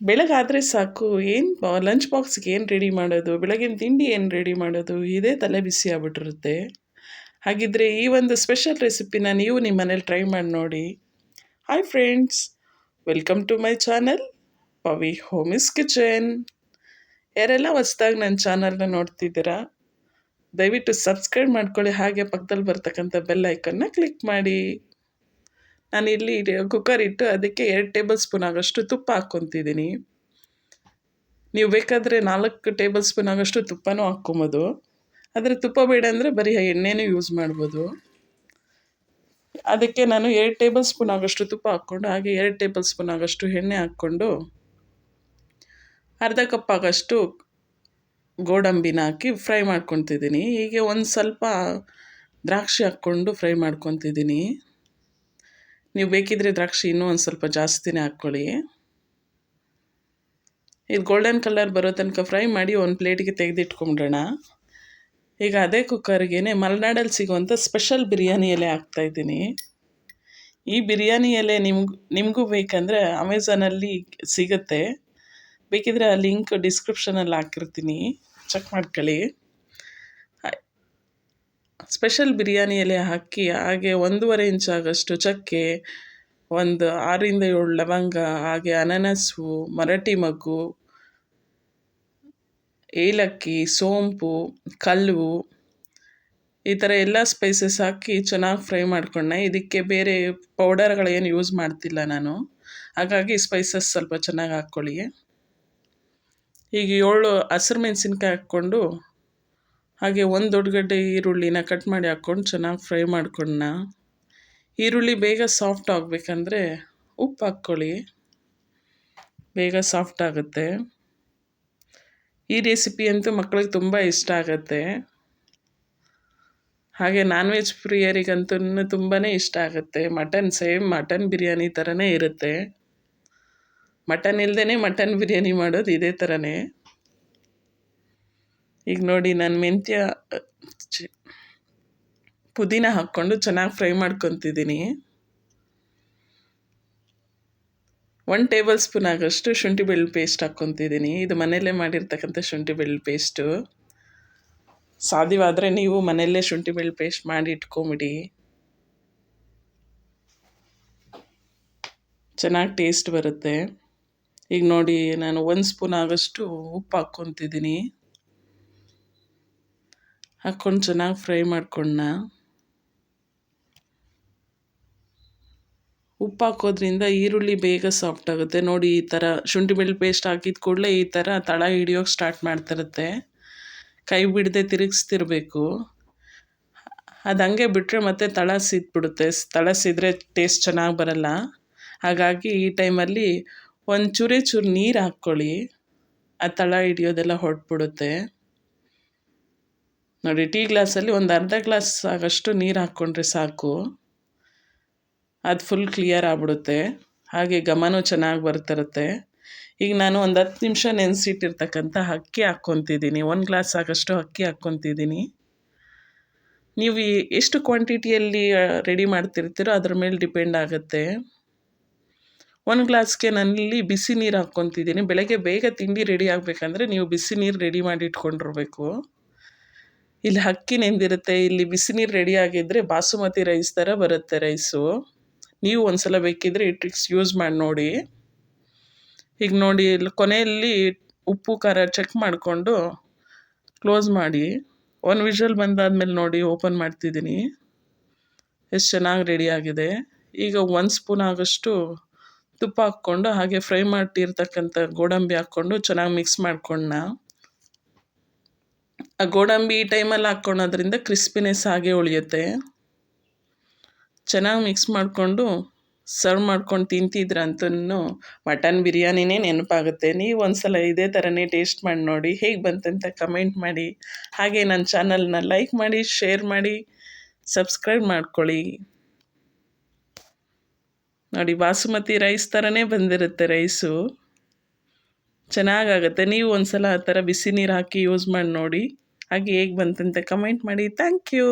ಬೆಳಗಾದರೆ ಸಾಕು ಏನು ಲಂಚ್ ಬಾಕ್ಸ್ಗೆ ಏನು ರೆಡಿ ಮಾಡೋದು, ಬೆಳಗಿನ ತಿಂಡಿ ಏನು ರೆಡಿ ಮಾಡೋದು, ಇದೇ ತಲೆ ಬಿಸಿ ಆಗ್ಬಿಟ್ಟಿರುತ್ತೆ. ಹಾಗಿದ್ರೆ ಈ ಒಂದು ಸ್ಪೆಷಲ್ ರೆಸಿಪಿನ ನೀವು ನಿಮ್ಮ ಮನೇಲಿ ಟ್ರೈ ಮಾಡಿ ನೋಡಿ. Hi friends, welcome to my channel Pavi home is kitchen. ಯಾರೆಲ್ಲ ಹೊಸ್ದಾಗಿ ನನ್ನ ಚಾನಲ್ನ ನೋಡ್ತಿದ್ದೀರಾ, ದಯವಿಟ್ಟು ಸಬ್ಸ್ಕ್ರೈಬ್ ಮಾಡ್ಕೊಳ್ಳಿ, ಹಾಗೆ ಪಕ್ಕದಲ್ಲಿ ಬರ್ತಕ್ಕಂಥ ಬೆಲ್ ಐಕನ್ನ ಕ್ಲಿಕ್ ಮಾಡಿ. ನಾನಿಲ್ಲಿ ಕುಕ್ಕರ್ ಇಟ್ಟು ಅದಕ್ಕೆ 2 ಟೇಬಲ್ ಸ್ಪೂನ್ ಆಗೋಷ್ಟು ತುಪ್ಪ ಹಾಕ್ಕೊತಿದ್ದೀನಿ. ನೀವು ಬೇಕಾದರೆ 4 ಟೇಬಲ್ ಸ್ಪೂನ್ ಆಗೋಷ್ಟು ತುಪ್ಪನೂ ಹಾಕ್ಕೊಬೋದು. ಆದರೆ ತುಪ್ಪ ಬೇಡ ಅಂದರೆ ಬರೀ ಎಣ್ಣೆನೂ ಯೂಸ್ ಮಾಡ್ಬೋದು. ಅದಕ್ಕೆ ನಾನು 2 ಟೇಬಲ್ ಸ್ಪೂನ್ ಆಗೋಷ್ಟು ತುಪ್ಪ ಹಾಕ್ಕೊಂಡು, ಹಾಗೆ 2 ಟೇಬಲ್ ಸ್ಪೂನ್ ಆಗೋಷ್ಟು ಎಣ್ಣೆ ಹಾಕ್ಕೊಂಡು, ಅರ್ಧ ಕಪ್ ಆಗೋಷ್ಟು ಗೋಡಂಬಿನ ಹಾಕಿ ಫ್ರೈ ಮಾಡ್ಕೊತಿದ್ದೀನಿ. ಹೀಗೆ ಒಂದು ಸ್ವಲ್ಪ ದ್ರಾಕ್ಷಿ ಹಾಕ್ಕೊಂಡು ಫ್ರೈ ಮಾಡ್ಕೊತಿದ್ದೀನಿ. ನೀವು ಬೇಕಿದ್ರೆ ದ್ರಾಕ್ಷಿ ಇನ್ನೂ ಒಂದು ಸ್ವಲ್ಪ ಜಾಸ್ತಿನೇ ಹಾಕ್ಕೊಳ್ಳಿ. ಇದು ಗೋಲ್ಡನ್ ಕಲರ್ ಬರೋ ತನಕ ಫ್ರೈ ಮಾಡಿ ಒಂದು ಪ್ಲೇಟಿಗೆ ತೆಗೆದಿಟ್ಕೊಂಬಿಡೋಣ. ಈಗ ಅದೇ ಕುಕ್ಕರ್ಗೆ ಮಲೆನಾಡಲ್ಲಿ ಸಿಗುವಂಥ ಸ್ಪೆಷಲ್ ಬಿರಿಯಾನಿ ಎಲೆ ಹಾಕ್ತಾಯಿದ್ದೀನಿ. ಈ ಬಿರಿಯಾನಿ ಎಲೆ ನಿಮಗೂ ಬೇಕಂದರೆ ಅಮೆಝಾನಲ್ಲಿ ಸಿಗುತ್ತೆ, ಬೇಕಿದ್ರೆ ಆ ಲಿಂಕ್ ಡಿಸ್ಕ್ರಿಪ್ಷನಲ್ಲಿ ಹಾಕಿರ್ತೀನಿ, ಚೆಕ್ ಮಾಡ್ಕೊಳ್ಳಿ. ಸ್ಪೆಷಲ್ ಬಿರಿಯಾನಿ ಎಲೆ ಹಾಕಿ, ಹಾಗೆ 1.5 ಇಂಚ್ ಆಗೋಷ್ಟು ಚಕ್ಕೆ, ಒಂದು 6ರಿಂದ 7 ಲವಂಗ, ಹಾಗೆ ಅನಾನಸು, ಮರಾಠಿ ಮಗ್ಗು, ಏಲಕ್ಕಿ, ಸೋಂಪು, ಕಲ್ಲು, ಈ ಥರ ಎಲ್ಲ ಸ್ಪೈಸಸ್ ಹಾಕಿ ಚೆನ್ನಾಗಿ ಫ್ರೈ ಮಾಡ್ಕೊಂಡೆ. ಇದಕ್ಕೆ ಬೇರೆ ಪೌಡರ್ಗಳೇನು ಯೂಸ್ ಮಾಡ್ತಿಲ್ಲ ನಾನು, ಹಾಗಾಗಿ ಸ್ಪೈಸಸ್ ಸ್ವಲ್ಪ ಚೆನ್ನಾಗಿ ಹಾಕ್ಕೊಳ್ಳಿ. ಈಗ 7 ಹಸಿರು ಮೆಣಸಿನ್ಕಾಯಿ ಹಾಕ್ಕೊಂಡು, ಹಾಗೆ 1 ದೊಡ್ಡ ಗಡ್ಡೆ ಈರುಳ್ಳಿನ ಕಟ್ ಮಾಡಿ ಹಾಕ್ಕೊಂಡು ಚೆನ್ನಾಗಿ ಫ್ರೈ ಮಾಡ್ಕೊಂಡ. ಈರುಳ್ಳಿ ಬೇಗ ಸಾಫ್ಟ್ ಆಗಬೇಕಂದ್ರೆ ಉಪ್ಪು ಹಾಕ್ಕೊಳ್ಳಿ, ಬೇಗ ಸಾಫ್ಟ್ ಆಗುತ್ತೆ. ಈ ರೆಸಿಪಿ ಅಂತೂ ಮಕ್ಕಳಿಗೆ ತುಂಬ ಇಷ್ಟ ಆಗುತ್ತೆ, ಹಾಗೆ ನಾನ್ ವೆಜ್ ಪ್ರಿಯರಿಗಂತೂ ತುಂಬಾ ಇಷ್ಟ ಆಗುತ್ತೆ. ಮಟನ್ ಬಿರಿಯಾನಿ ಥರನೇ ಇರುತ್ತೆ. ಮಟನ್ ಇಲ್ಲದೇ ಮಟನ್ ಬಿರಿಯಾನಿ ಮಾಡೋದು ಇದೇ ಥರನೇ. ಈಗ ನೋಡಿ, ನಾನು ಪುದೀನ ಹಾಕ್ಕೊಂಡು ಚೆನ್ನಾಗಿ ಫ್ರೈ ಮಾಡ್ಕೊತಿದ್ದೀನಿ. 1 ಟೇಬಲ್ ಸ್ಪೂನ್ ಆಗೋಷ್ಟು ಶುಂಠಿ ಬೆಳ್ಳುಳ್ಳಿ ಪೇಸ್ಟ್ ಹಾಕ್ಕೊತಿದ್ದೀನಿ. ಇದು ಮನೆಯಲ್ಲೇ ಮಾಡಿರ್ತಕ್ಕಂಥ ಶುಂಠಿ ಬೆಳ್ಳುಳ್ಳಿ ಪೇಸ್ಟು. ಸಾಧ್ಯವಾದರೆ ನೀವು ಮನೆಯಲ್ಲೇ ಶುಂಠಿ ಬೆಳ್ಳುಳ್ಳಿ ಪೇಸ್ಟ್ ಮಾಡಿ ಇಟ್ಕೊಂಬಿಡಿ, ಚೆನ್ನಾಗಿ ಟೇಸ್ಟ್ ಬರುತ್ತೆ. ಈಗ ನೋಡಿ, ನಾನು 1 ಸ್ಪೂನ್ ಆಗೋಷ್ಟು ಉಪ್ಪು ಹಾಕ್ಕೊತಿದ್ದೀನಿ. ಹಾಕ್ಕೊಂಡು ಚೆನ್ನಾಗಿ ಫ್ರೈ ಮಾಡ್ಕೊಂಡ. ಉಪ್ಪು ಹಾಕೋದ್ರಿಂದ ಈರುಳ್ಳಿ ಬೇಗ ಸಾಫ್ಟ್ ಆಗುತ್ತೆ. ನೋಡಿ, ಈ ಥರ ಶುಂಠಿ ಬೆಳ್ಳುಳ್ಳಿ ಪೇಸ್ಟ್ ಹಾಕಿದ ಕೂಡಲೇ ಈ ಥರ ತಳ ಹಿಡಿಯೋಕೆ ಸ್ಟಾರ್ಟ್ ಮಾಡ್ತಿರುತ್ತೆ. ಕೈ ಬಿಡದೆ ತಿರುಗಿಸ್ತಿರ್ಬೇಕು. ಅದು ಹಂಗೆ ಬಿಟ್ಟರೆ ಮತ್ತೆ ತಳ ಸಿದ್ಬಿಡುತ್ತೆ. ತಳ ಸಿದ್ರೆ ಟೇಸ್ಟ್ ಚೆನ್ನಾಗಿ ಬರಲ್ಲ. ಹಾಗಾಗಿ ಈ ಟೈಮಲ್ಲಿ ಒಂದು ಚೂರು ನೀರು ಹಾಕ್ಕೊಳ್ಳಿ, ಆ ತಳ ಹಿಡಿಯೋದೆಲ್ಲ ಹೊರಟ್ಬಿಡುತ್ತೆ. ನೋಡಿ, ಟೀ ಗ್ಲಾಸಲ್ಲಿ ಒಂದು ಅರ್ಧ ಗ್ಲಾಸ್ ಆಗೋಷ್ಟು ನೀರು ಹಾಕ್ಕೊಂಡ್ರೆ ಸಾಕು, ಅದು ಫುಲ್ ಕ್ಲಿಯರ್ ಆಗ್ಬಿಡುತ್ತೆ. ಹಾಗೆ ಘಮನೂ ಚೆನ್ನಾಗಿ ಬರ್ತಿರುತ್ತೆ. ಈಗ ನಾನು ಒಂದು 10 ನಿಮಿಷ ನೆನೆಸಿಟ್ಟಿರ್ತಕ್ಕಂಥ ಅಕ್ಕಿ ಹಾಕ್ಕೊತಿದ್ದೀನಿ. 1 ಗ್ಲಾಸ್ ಆಗೋಷ್ಟು ಅಕ್ಕಿ ಹಾಕ್ಕೊತಿದ್ದೀನಿ. ನೀವು ಎಷ್ಟು ಕ್ವಾಂಟಿಟಿಯಲ್ಲಿ ರೆಡಿ ಮಾಡ್ತಿರ್ತೀರೋ ಅದ್ರ ಮೇಲೆ ಡಿಪೆಂಡ್ ಆಗುತ್ತೆ. 1 ಗ್ಲಾಸ್ಗೆ ನಾನಿಲ್ಲಿ ಬಿಸಿ ನೀರು ಹಾಕ್ಕೊತಿದ್ದೀನಿ. ಬೆಳಗ್ಗೆ ಬೇಗ ತಿಂಡಿ ರೆಡಿ ಆಗಬೇಕಂದ್ರೆ ನೀವು ಬಿಸಿ ನೀರು ರೆಡಿ ಮಾಡಿ ಇಟ್ಕೊಂಡಿರ್ಬೇಕು. ಇಲ್ಲಿ ಅಕ್ಕಿ ನೆಂದಿರುತ್ತೆ, ಇಲ್ಲಿ ಬಿಸಿ ನೀರು ರೆಡಿ ಆಗಿದ್ದರೆ ಬಾಸುಮತಿ ರೈಸ್ ಥರ ಬರುತ್ತೆ ರೈಸು. ನೀವು ಒಂದ್ಸಲ ಬೇಕಿದ್ರೆ ಈ ಟ್ರಿಕ್ಸ್ ಯೂಸ್ ಮಾಡಿ ನೋಡಿ. ಈಗ ನೋಡಿ, ಕೊನೆಯಲ್ಲಿ ಉಪ್ಪು ಖಾರ ಚೆಕ್ ಮಾಡಿಕೊಂಡು ಕ್ಲೋಸ್ ಮಾಡಿ. 1 ವಿಷಲ್ ಬಂದಾದ್ಮೇಲೆ ನೋಡಿ, ಓಪನ್ ಮಾಡ್ತಿದ್ದೀನಿ, ಎಷ್ಟು ಚೆನ್ನಾಗಿ ರೆಡಿ ಆಗಿದೆ. ಈಗ 1 ಸ್ಪೂನ್ ಆಗೋಷ್ಟು ತುಪ್ಪ ಹಾಕ್ಕೊಂಡು, ಹಾಗೆ ಫ್ರೈ ಮಾಡಿರ್ತಕ್ಕಂಥ ಗೋಡಂಬಿ ಹಾಕ್ಕೊಂಡು ಚೆನ್ನಾಗಿ ಮಿಕ್ಸ್ ಮಾಡ್ಕೊಂಡ. ಆ ಗೋಡಂಬಿ ಈ ಟೈಮಲ್ಲಿ ಹಾಕ್ಕೊಳೋದ್ರಿಂದ ಕ್ರಿಸ್ಪಿನೆಸ್ ಹಾಗೆ ಉಳಿಯುತ್ತೆ. ಚೆನ್ನಾಗಿ ಮಿಕ್ಸ್ ಮಾಡಿಕೊಂಡು ಸರ್ವ್ ಮಾಡ್ಕೊಂಡು ತಿಂತಿದ್ರಂತೂ ಮಟನ್ ಬಿರಿಯಾನಿನೇ ನೆನಪಾಗುತ್ತೆ. ನೀವು ಒಂದ್ಸಲ ಇದೇ ಥರನೇ ಟೇಸ್ಟ್ ಮಾಡಿ ನೋಡಿ, ಹೇಗೆ ಬಂತಂತ ಕಮೆಂಟ್ ಮಾಡಿ. ಹಾಗೆ ನನ್ನ ಚಾನಲ್ನ ಲೈಕ್ ಮಾಡಿ, ಶೇರ್ ಮಾಡಿ, ಸಬ್ಸ್ಕ್ರೈಬ್ ಮಾಡ್ಕೊಳ್ಳಿ. ನೋಡಿ, ಬಾಸುಮತಿ ರೈಸ್ ಥರನೇ ಬಂದಿರುತ್ತೆ ರೈಸು, ಚೆನ್ನಾಗಾಗುತ್ತೆ. ನೀವು ಒಂದ್ಸಲ ಆ ಥರ ಬಿಸಿ ನೀರು ಹಾಕಿ ಯೂಸ್ ಮಾಡಿ ನೋಡಿ, ಹಾಗೆ ಹೇಗೆ ಬಂತಂತ ಕಮೆಂಟ್ ಮಾಡಿ. Thank you.